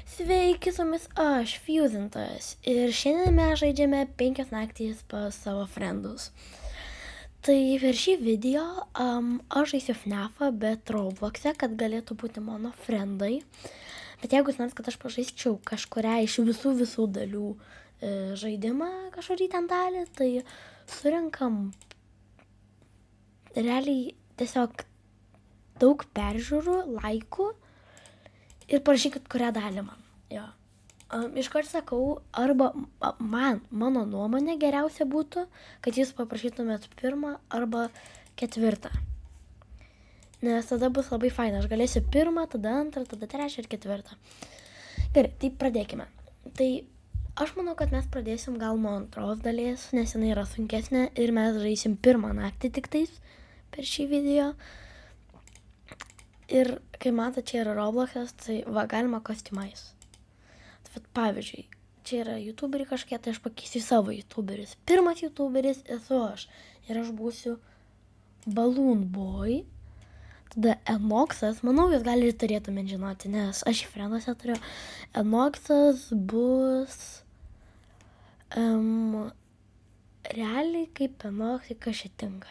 Sveiki, su jumis aš, Fusintas. Ir šiandien mes žaidžiame 5 naktys pas savo friendus. Tai per šį video aš žaisiu FNAF'ą, bet Roblox'e, kad galėtų būti mano friendai. Bet jeigu jūs norit, kad aš pažaisčiau kažkurią iš visų dalių žaidimą, kažkurį ten dalį, tai surinkam realiai tiesiog daug peržiūrų, laikų ir parašykit, kurią dalį man. Jo. Iškart sakau, arba mano nuomonė geriausia būtų, kad jūs paprašytumėt 1 arba 4. Nes tada bus labai faina. Aš galėsiu 1, tada 2, tada 3 ir 4. Gerai, tai pradėkime. Tai aš manau, kad mes pradėsim gal nuo 2 dalies, nes jinai yra sunkesnė ir mes žaisim 1 naktį tik tais per šį video. Ir kai mato, čia yra Roblox'as, tai va, galima kostiumais. Tai pavyzdžiui, čia yra youtuberiai kažkiek, tai aš pakeisiu savo youtuberis. Pirmas youtuberis esu aš. Ir aš būsiu Balloon Boy. Tada Enoxas, manau, jūs galite turėtumėt žinoti, nes aš į frienduose turiu. Enoxas bus realiai kaip Enoxai, kas čia tinka.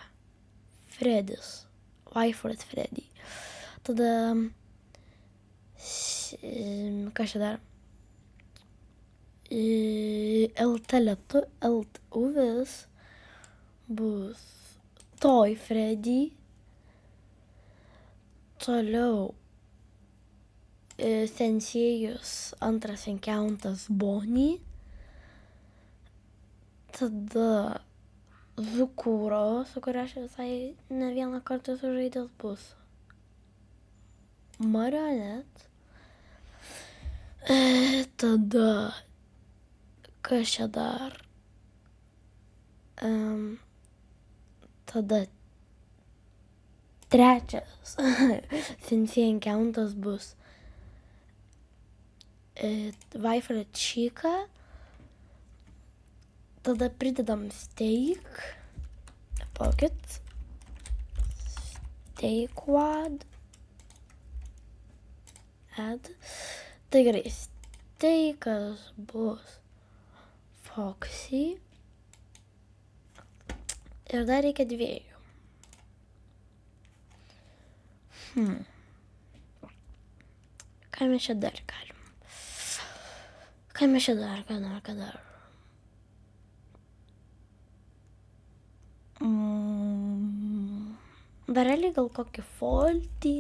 Fredis. Vaifras Freddy. Tada kas čia dar? Uvis bus Toy Freddy. Toliau Sensėjus antras encountas Bonnie. Tada Zukūro, su kuria aš visai ne vieną kartą sužaidęs, bus Marionette. Tada kas čia dar? Tada trečias Sensei encountas bus Vaifra Chica. Tada pridedam Steak. Palaukit. Steakwad. Add. Tai gerai. Steakas bus Foxy. Ir dar reikia 2. Ką mes čia dar galim? Ką dar? Dar realiai gal kokį Foltį.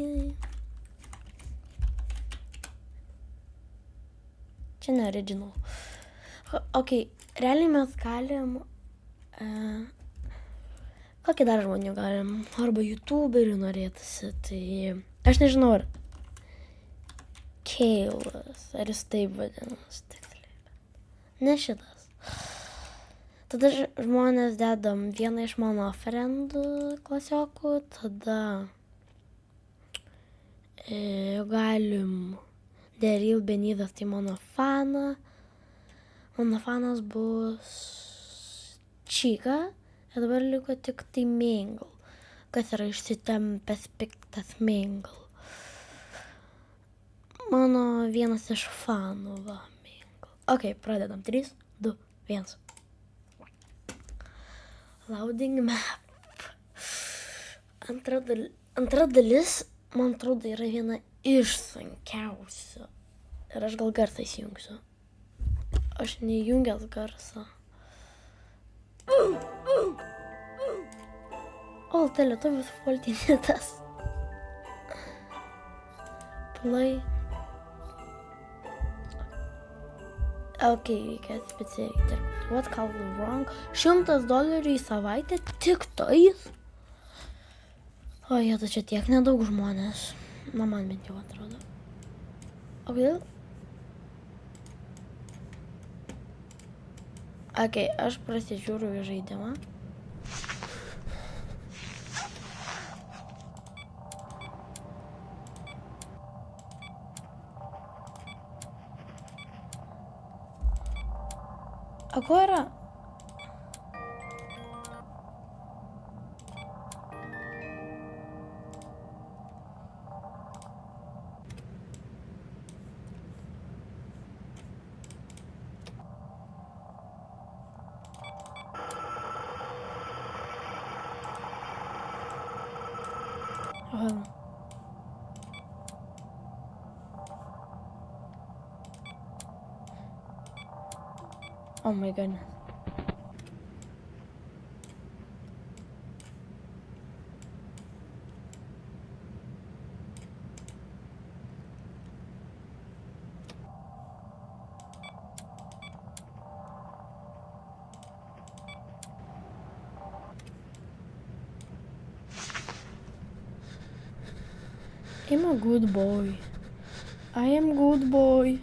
Čia ne original. Ok, realiai mes galim... kokį dar žmonių galim? Arba youtuberių norėtųsi, tai... Aš nežinau, ar... Keilas, ar jis taip vadinasi tiksliai. Ne šitas. Tada žmonės dedam vieną iš mano friendų klasiokų, tada... galim... Daryl Benitez, tai mano fana. Mano fanas bus... Chica. Ir dabar liko tik tai Mingle. Kas yra išsitempęs piktas Mingle. Mano vienas iš fanų, va, Mingle. Ok, pradedam. 3, 2, 1. Loading map. Antra dalis, man atrodo, yra viena iš sunkiausių. Ir aš gal garsą įsijungsiu. Aš neįjungęs garsą. O, tai lietuvis Foltinitas. Play. Ok, reikia specialiai dirbti. What called wrong? $100 į savaitę tik tais? O, jie, tai čia tiek nedaug žmonės. Na, man bent jau atrodo. O, kodėl? Ok, aš prasižiūriu į žaidimą. O ko yra? Ага. Oh my goodness. I'm a good boy. I am good boy.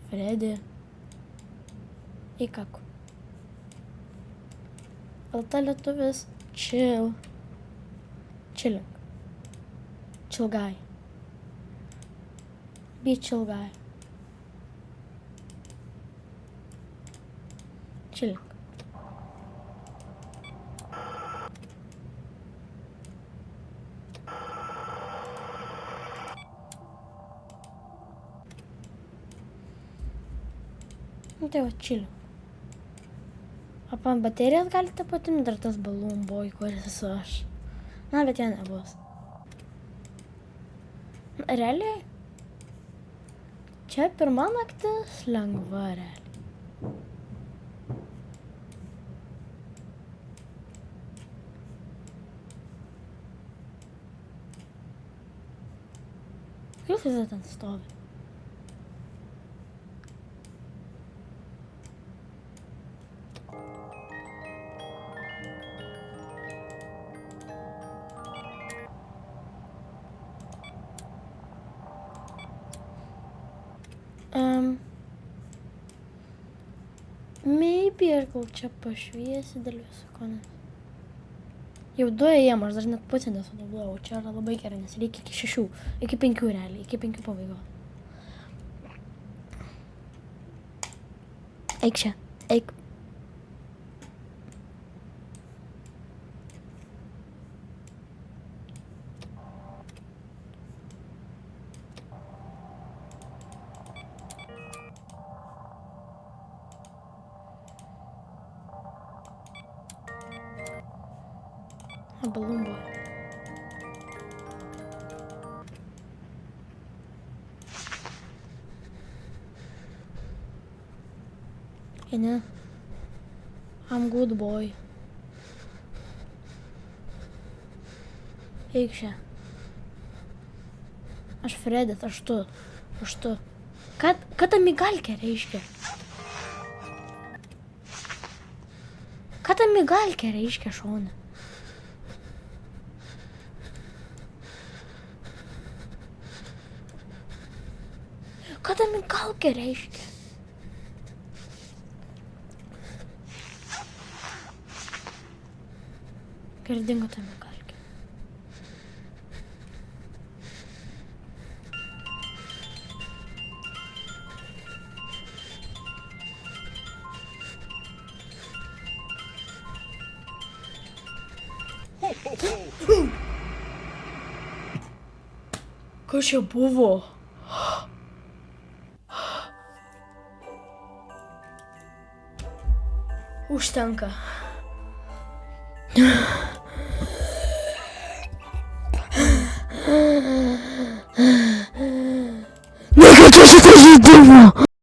Фредди. И как? Balta lietuvis. Chill. Chilling. Chill guy. Be chill guy. Chilling. Nu tai va, chilling. Apa baterijas galite patimti dar tas balloon boy, kuris esu aš. Na, bet jo nebus. Realiai? Čia pirma naktis lengva realiai. Kaip jis ten stovi? Maybe aš gal čia pašviesiu dėl viso ko nes. Jau 2 ėjom, aš dar net pusę nesunaudojau. Čia yra labai gerai, nes reikia iki 6, iki 5 realiai, iki 5 pabaigos. Eik čia, eik. Balloon boy. Eini. I'm good boy. Eik čia. Aš Fredis, aš tu. Ką ta migalkė reiškia? Ką ta migalkė reiškia šone? Ką ta migalkė reiškia? Kur dingo ta migalkė? Kas čia buvo? Užtenka. Neketinu šito žaidimo!